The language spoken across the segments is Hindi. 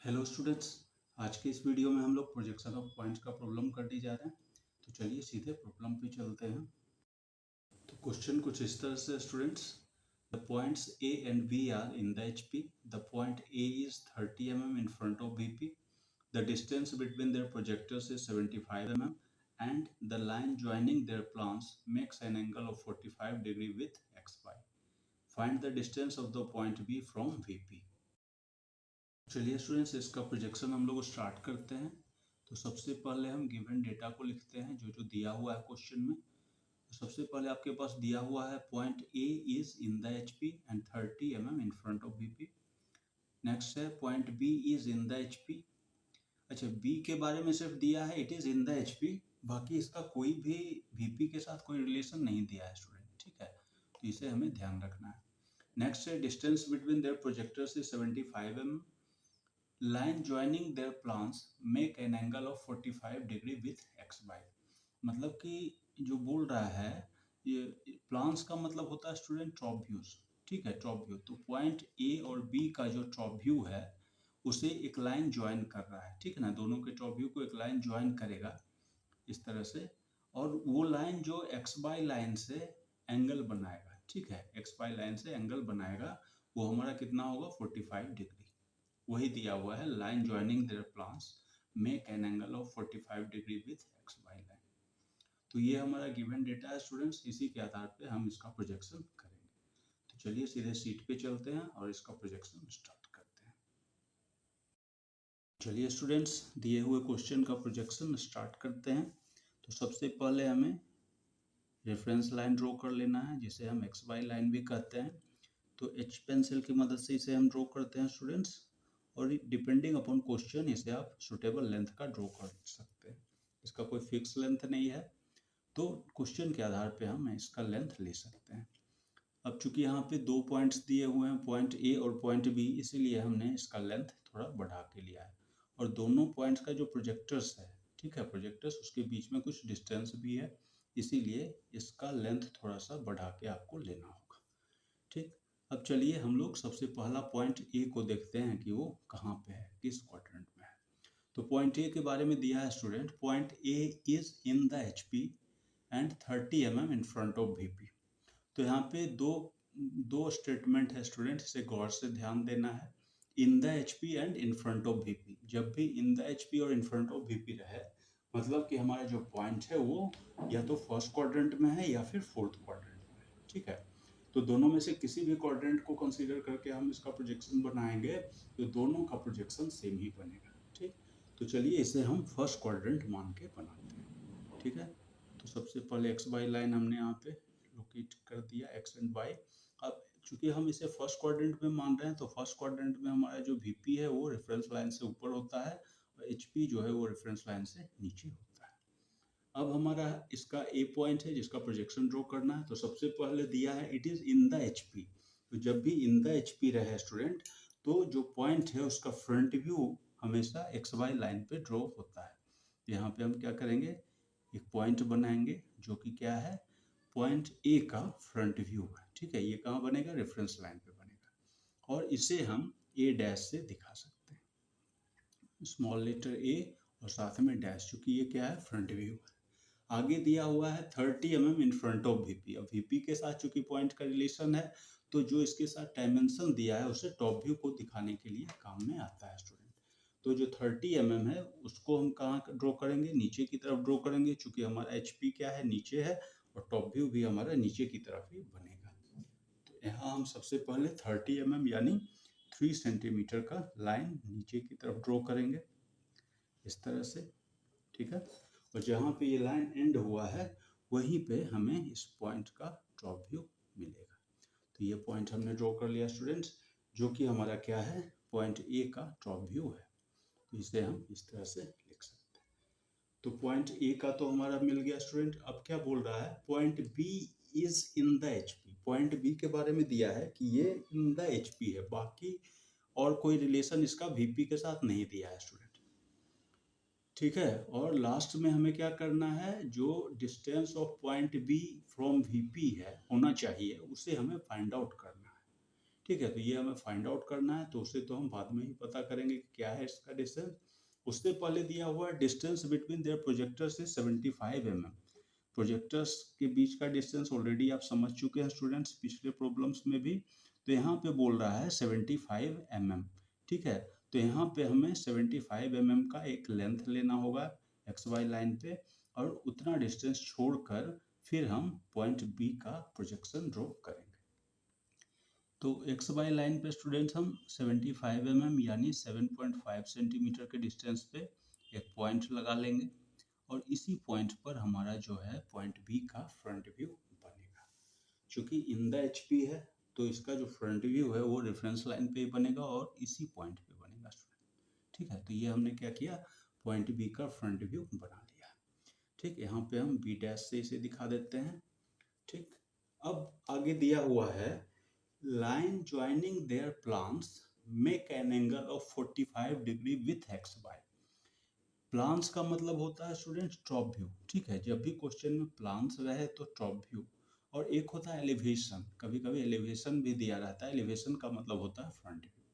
Hello students. आज के इस वीडियो में हम लोग प्रोजेक्शन ऑफ पॉइंट्स का प्रॉब्लम करने जा रहे हैं। तो चलिए सीधे प्रॉब्लम पे चलते हैं। तो क्वेश्चन कुछ इस तरह से students, the points A and B are in the HP. The point A is 30 mm in front of VP. The distance between their projectors is 75 mm and the line joining their plans makes an angle of 45 degree with XY. Find the distance of the point B from VP. चलिए स्टूडेंट्स, इसका प्रोजेक्शन हम लोग स्टार्ट करते हैं। तो सबसे पहले हम गिवन डेटा को लिखते हैं जो जो दिया हुआ है क्वेश्चन में। तो सबसे पहले आपके पास दिया हुआ है point A is in the HP and 30 mm in front of VP. Next है point B is in the HP. अच्छा, बी के बारे में सिर्फ दिया है it is in the HP, बाकी इसका कोई भी वीपी के साथ कोई रिलेशन नहीं दिया है स्टूडेंट, ठीक है। तो इसे हमें ध्यान रखना है। नेक्स्ट है distance between their projectors is 75 mm. Line joining their plans make an angle of 45 degree with X Y. मतलब कि जो बोल रहा है, ये प्लान्स का मतलब होता है स्टूडेंट टॉप व्यूज, ठीक है, टॉप व्यू। तो पॉइंट ए और बी का जो टॉप व्यू है उसे एक लाइन ज्वाइन कर रहा है, ठीक है ना। दोनों के टॉप व्यू को एक लाइन ज्वाइन करेगा इस तरह से, और वो लाइन जो एक्स वाई लाइन से एंगल बनाएगा, ठीक है, एक्स वाई लाइन से एंगल बनाएगा, वो हमारा कितना होगा 45 डिग्री। वही दिया हुआ है, line joining their plans make an angle of 45 degree with X Y line. तो ये हमारा गिवन डेटा है स्टूडेंट्स, इसी के आधार पे हम इसका प्रोजेक्शन करेंगे। तो चलिए सीधे शीट पे चलते हैं और इसका प्रोजेक्शन स्टार्ट करते हैं। चलिए स्टूडेंट्स, दिए हुए क्वेश्चन का प्रोजेक्शन स्टार्ट करते हैं। तो सबसे पहले हमें रेफरेंस लाइन ड्रॉ कर लेना है, जिसे हम एक्स वाई लाइन भी कहते हैं। तो एच पेंसिल की मदद से इसे हम ड्रॉ करते हैं स्टूडेंट्स, और डिपेंडिंग अपॉन क्वेश्चन इसे आप सुटेबल लेंथ का ड्रॉ कर सकते हैं। इसका कोई फिक्स लेंथ नहीं है, तो क्वेश्चन के आधार पे हम इसका लेंथ ले सकते हैं। अब चूंकि यहाँ पे दो पॉइंट्स दिए हुए हैं, पॉइंट ए और पॉइंट बी, इसीलिए हमने इसका लेंथ थोड़ा बढ़ा के लिया है। और दोनों पॉइंट्स का जो प्रोजेक्टर्स है, ठीक है, प्रोजेक्टर्स उसके बीच में कुछ डिस्टेंस भी है, इसीलिए इसका लेंथ थोड़ा सा बढ़ा के आपको लेना होगा, ठीक। अब चलिए हम लोग सबसे पहला पॉइंट ए को देखते हैं कि वो कहाँ पे है, किस क्वाड्रेंट में है। तो पॉइंट ए के बारे में दिया है student, point A is in the HP and 30 mm in front of VP. तो यहाँ पे दो स्टेटमेंट है स्टूडेंट, इसे गौर से ध्यान देना है। इन the HP and in front of VP, जब भी इन द एचपी और इन फ्रंट ऑफ वीपी रहे, मतलब कि हमारा जो पॉइंट है वो या तो फर्स्ट क्वाड्रेंट में है या फिर फोर्थ क्वाड्रेंट में है, ठीक है। तो दोनों में से किसी भी क्वाड्रेंट को कंसीडर करके हम इसका प्रोजेक्शन बनाएंगे तो दोनों का प्रोजेक्शन सेम ही बनेगा, ठीक। तो चलिए इसे हम फर्स्ट क्वाड्रेंट मान के बनाते हैं, ठीक है। तो सबसे पहले एक्स वाई लाइन हमने यहाँ पे लोकेट कर दिया, एक्स एंड वाई। अब चूंकि हम इसे फर्स्ट क्वाड्रेंट में मान रहे हैं, तो फर्स्ट क्वाड्रेंट में हमारा जो वीपी है वो रेफरेंस लाइन से ऊपर होता है और एचपी जो है वो रेफरेंस लाइन से नीचे होता है। अब हमारा इसका ए पॉइंट है जिसका प्रोजेक्शन ड्रॉ करना है। तो सबसे पहले दिया है it is in the HP. तो जब भी इन द एचपी रहे स्टूडेंट, तो जो पॉइंट है उसका फ्रंट व्यू हमेशा एक्स वाई लाइन पे ड्रॉ होता है। यहाँ पे हम क्या करेंगे, एक पॉइंट बनाएंगे जो कि क्या है, पॉइंट ए का फ्रंट व्यू है, ठीक है। ये कहाँ बनेगा, रेफरेंस लाइन पे बनेगा, और इसे हम ए डैश से दिखा सकते हैं, स्मॉल लेटर ए और साथ में डैश, चूंकि ये क्या है, फ्रंट व्यू है। आगे दिया हुआ है 30 mm in front of VP. अब वीपी के साथ चूंकि पॉइंट का रिलेशन है, तो जो इसके साथ डायमेंशन दिया है उसे टॉप व्यू को दिखाने के लिए काम में आता है स्टूडेंट। तो जो 30 mm है उसको हम कहाँ ड्रॉ करेंगे, नीचे की तरफ ड्रॉ करेंगे, चूंकि हमारा एचपी क्या है, नीचे है, और टॉप व्यू भी हमारा नीचे की तरफ ही बनेगा। तो यहाँ हम सबसे पहले 30 mm यानी 3 सेंटीमीटर का लाइन नीचे की तरफ ड्रॉ करेंगे इस तरह से, ठीक है। और जहाँ पे ये लाइन एंड हुआ है वहीं पे हमें इस पॉइंट का टॉप व्यू मिलेगा। तो ये पॉइंट हमने ड्रॉ कर लिया स्टूडेंट्स, जो कि हमारा क्या है, पॉइंट ए का टॉप व्यू है। तो इसे हम इस तरह से लिख सकते हैं। तो पॉइंट ए का तो हमारा मिल गया स्टूडेंट। अब क्या बोल रहा है, point B is in the HP. Point B के बारे में दिया है कि ये इन द एचपी है, बाकी और कोई रिलेशन इसका वीपी के साथ नहीं दिया है स्टूडेंट, ठीक है। और लास्ट में हमें क्या करना है, जो distance of point B from VP है होना चाहिए, उसे हमें फाइंड आउट करना है, ठीक है, तो ये हमें फाइंड आउट करना है, तो उसे तो हम बाद में ही पता करेंगे कि क्या है इसका डिस्टेंस। उससे पहले दिया हुआ है डिस्टेंस बिटवीन देयर प्रोजेक्टर से 75 mm। प्रोजेक्टर्स के बीच का डिस्टेंस ऑलरेडी आप समझ चुके हैं स्टूडेंट्स पिछले प्रॉब्लम्स में भी। तो यहाँ पे बोल रहा है 75 mm। ठीक है, तो यहाँ पे हमें 75 mm का एक लेंथ लेना होगा एक्स वाई लाइन पे, और उतना डिस्टेंस छोड़कर फिर हम पॉइंट बी का प्रोजेक्शन ड्रॉ करेंगे। तो एक्स वाई लाइन पे स्टूडेंट्स हम 75 mm यानी 7.5 सेंटीमीटर के डिस्टेंस पे एक पॉइंट लगा लेंगे, और इसी पॉइंट पर हमारा जो है पॉइंट बी का फ्रंट व्यू बनेगा। चूंकि इन द एच पी है तो इसका जो फ्रंट व्यू है वो रेफरेंस लाइन पे ही बनेगा और इसी पॉइंट पे बनेगा स्टूडेंट। ठीक है, तो ये हमने क्या किया, पॉइंट बी का फ्रंट व्यू बना लिया। ठीक, यहाँ पे हम बी डैश से इसे दिखा देते हैं। ठीक, अब आगे दिया हुआ है line joining their plans make an angle of 45 degree with xy। Plans का मतलब होता है स्टूडेंट टॉप व्यू। ठीक है, जब भी क्वेश्चन में प्लान्स रहे तो टॉप व्यू, और एक होता है एलिवेशन, कभी कभी एलिवेशन भी दिया रहता है, एलिवेशन का मतलब होता है फ्रंट व्यू।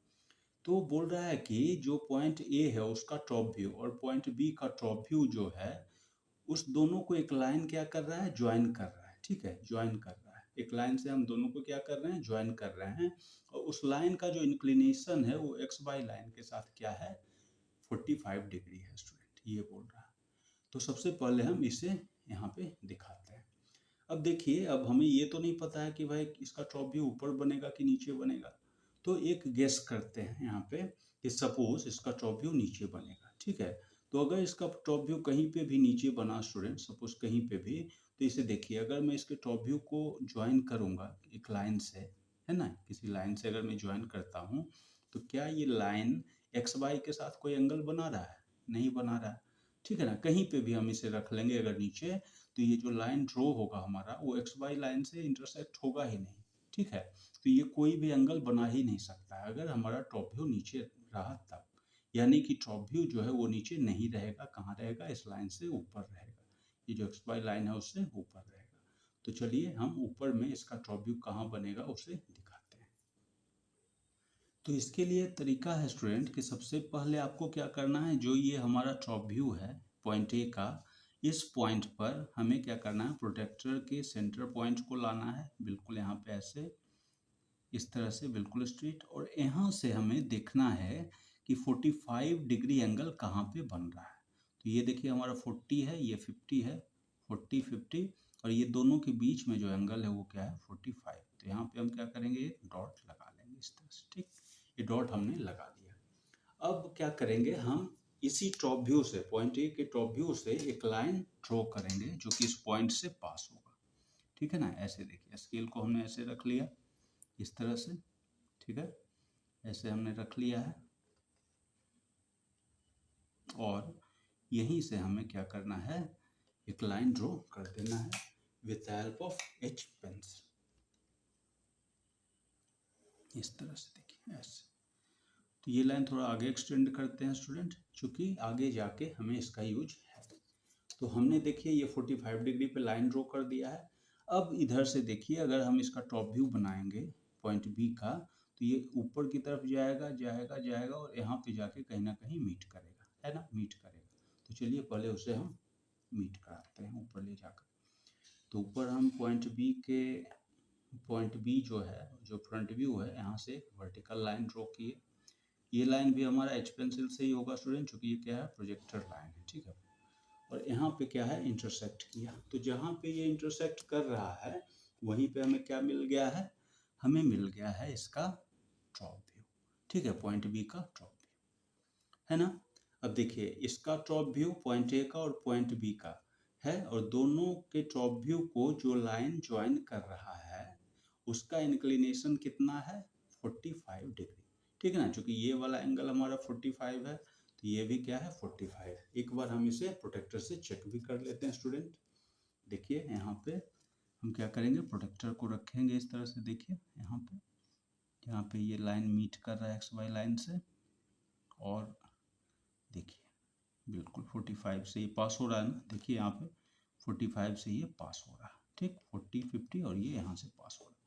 तो बोल रहा है कि जो पॉइंट ए है उसका टॉप व्यू और पॉइंट बी का टॉप व्यू जो है उस दोनों को एक लाइन क्या कर रहा है, ज्वाइन कर रहा है। ठीक है, ज्वाइन कर रहा है, एक लाइन से हम दोनों को क्या कर रहे हैं, ज्वाइन कर रहे हैं, और उस लाइन का जो इंक्लिनेशन है वो एक्स वाई लाइन के साथ क्या है, 45 डिग्री है स्टूडेंट, ये बोल रहा है। तो सबसे पहले हम इसे यहाँ पे दिखाते हैं। अब देखिए, अब हमें ये तो नहीं पता है कि भाई इसका टॉप व्यू ऊपर बनेगा कि नीचे बनेगा, तो एक गेस करते हैं यहाँ पे कि सपोज इसका टॉप व्यू नीचे बनेगा। ठीक है, तो अगर इसका टॉप व्यू कहीं पे भी नीचे बना स्टूडेंट, सपोज कहीं पे भी, तो इसे देखिए, अगर मैं इसके टॉप व्यू को ज्वाइन करूंगा एक लाइन से, है ना, किसी लाइन से अगर मैं ज्वाइन करता हूँ, तो क्या ये लाइन एक्स वाई के साथ कोई एंगल बना रहा है, नहीं बना रहा है। ठीक है ना, कहीं पे भी हम इसे रख लेंगे अगर नीचे, तो ये जो लाइन ड्रॉ होगा हमारा वो एक्स वाई लाइन से इंटरसेक्ट होगा ही नहीं। ठीक है, तो ये कोई भी एंगल बना ही नहीं सकता है अगर हमारा टॉप व्यू नीचे रहा तब, यानी कि टॉप व्यू जो है वो नीचे नहीं रहेगा, कहाँ रहेगा, इस लाइन से ऊपर रहेगा, ये जो एक्स वाई लाइन है उससे ऊपर रहेगा। तो चलिए हम ऊपर में इसका टॉप व्यू कहाँ बनेगा उसे दिखाते हैं। तो इसके लिए तरीका है स्टूडेंट कि सबसे पहले आपको क्या करना है, जो ये हमारा टॉप व्यू है पॉइंट ए का, इस पॉइंट पर हमें क्या करना है, प्रोटेक्टर के सेंटर पॉइंट को लाना है, बिल्कुल यहाँ पे ऐसे इस तरह से बिल्कुल स्ट्रेट, और यहाँ से हमें देखना है कि 45 डिग्री एंगल कहाँ पे बन रहा है। तो ये देखिए हमारा 40 है, ये 50 है, 40 50, और ये दोनों के बीच में जो एंगल है वो क्या है, 45। तो यहाँ पे हम क्या करेंगे, एक डॉट लगा लेंगे इस तरह से। ठीक, ये डॉट हमने लगा दिया। अब क्या करेंगे, हम इसी टॉप व्यू से, पॉइंट ए के टॉप व्यू से एक लाइन ड्रॉ करेंगे जो कि इस पॉइंट से पास होगा। ठीक है ना, ऐसे देखिए स्केल को हमने ऐसे रख लिया इस तरह से। ठीक है, ऐसे हमने रख लिया है, और यहीं से हमें क्या करना है, एक लाइन ड्रॉ कर देना है with help of H pencil, इस तरह से देखिए ऐसे। तो ये लाइन थोड़ा आगे एक्सटेंड करते हैं स्टूडेंट, क्योंकि आगे जाके हमें इसका यूज है। तो हमने देखिए ये 45 डिग्री पे लाइन ड्रॉ कर दिया है। अब इधर से देखिए, अगर हम इसका टॉप व्यू बनाएंगे पॉइंट बी का, तो ये ऊपर की तरफ जाएगा जाएगा जाएगा और यहाँ पे जाके कहीं ना कहीं मीट करेगा, है ना, मीट करेगा। तो चलिए पहले उसे हम मीट कराते हैं ऊपर ले जाकर। तो ऊपर हम पॉइंट बी जो है, जो फ्रंट व्यू है, यहाँ से वर्टिकल लाइन ड्रॉ किए। ये लाइन भी हमारा एच पेंसिल से ही होगा स्टूडेंट, क्योंकि ये क्या है, प्रोजेक्टर लाइन है। ठीक है, और यहाँ पे क्या है, इंटरसेक्ट किया। तो जहाँ पे ये इंटरसेक्ट कर रहा है वहीं पे हमें क्या मिल गया है, हमें मिल गया है इसका टॉप व्यू। ठीक है, पॉइंट बी का टॉप व्यू, है ना। अब देखिए इसका टॉप व्यू पॉइंट ए का और पॉइंट बी का है, और दोनों के टॉप व्यू को जो लाइन ज्वाइन कर रहा है उसका इंक्लिनेशन कितना है, 45 डिग्री। ठीक है ना, क्योंकि ये वाला एंगल हमारा 45 है, तो ये भी क्या है, 45। एक बार हम इसे प्रोटेक्टर से चेक भी कर लेते हैं स्टूडेंट। देखिए यहाँ पे हम क्या करेंगे, प्रोटेक्टर को रखेंगे इस तरह से। देखिए यहाँ पे ये लाइन मीट कर रहा है एक्स वाई लाइन से, और देखिए बिल्कुल 45 से ये पास हो रहा है ना। देखिए यहाँ पे 45 से ये पास हो रहा है। ठीक, 40 50 और ये यहाँ से पास हो रहा है।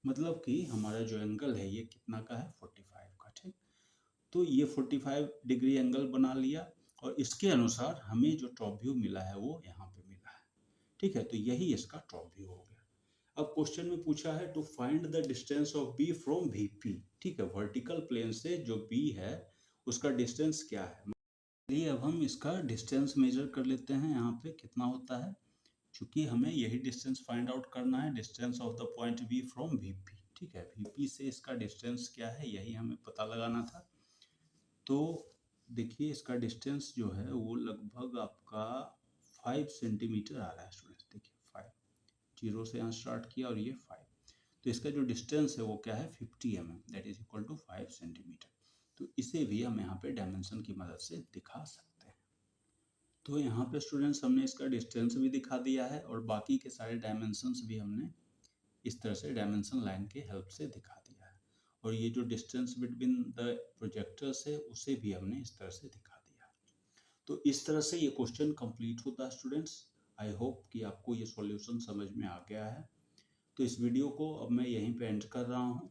मतलब कि हमारा जो एंगल है ये कितना का है, 45 का। ठीक, तो ये 45 डिग्री एंगल बना लिया और इसके अनुसार हमें जो टॉप व्यू मिला है वो यहाँ पे मिला है। ठीक है, तो यही इसका टॉप व्यू हो गया। अब क्वेश्चन में पूछा है to find the distance of B from VP. ठीक है, वर्टिकल प्लेन से जो बी है उसका डिस्टेंस क्या है। चलिए अब हम इसका डिस्टेंस मेजर कर लेते हैं। यहाँ पे कितना होता है, क्योंकि हमें यही डिस्टेंस फाइंड आउट करना है, distance of the point B from VP. ठीक है, वीपी से इसका डिस्टेंस क्या है यही हमें पता लगाना था। तो देखिए इसका डिस्टेंस जो है वो लगभग आपका 5 सेंटीमीटर आ रहा है स्टूडेंट्स। देखिए 5, जीरो से यहाँ स्टार्ट किया और ये 5, तो इसका जो डिस्टेंस है वो क्या है, 50 mm, that is equal to 5 centimetre. तो इसे भी हम यहाँ पे डायमेंशन की मदद से दिखा सकते हैं। तो यहाँ पे स्टूडेंट्स हमने इसका डिस्टेंस भी दिखा दिया है और बाकी के सारे डायमेंशंस भी हमने इस तरह से डायमेंशन लाइन के हेल्प से दिखा दिया है। और ये जो डिस्टेंस बिटवीन द प्रोजेक्टर्स है उसे भी हमने इस तरह से दिखा दिया। तो इस तरह से ये क्वेश्चन कंप्लीट होता है स्टूडेंट्स। आई होप कि आपको ये सॉल्यूशन समझ में आ गया है। तो इस वीडियो को अब मैं यहीं पे एंड कर रहा हूँ।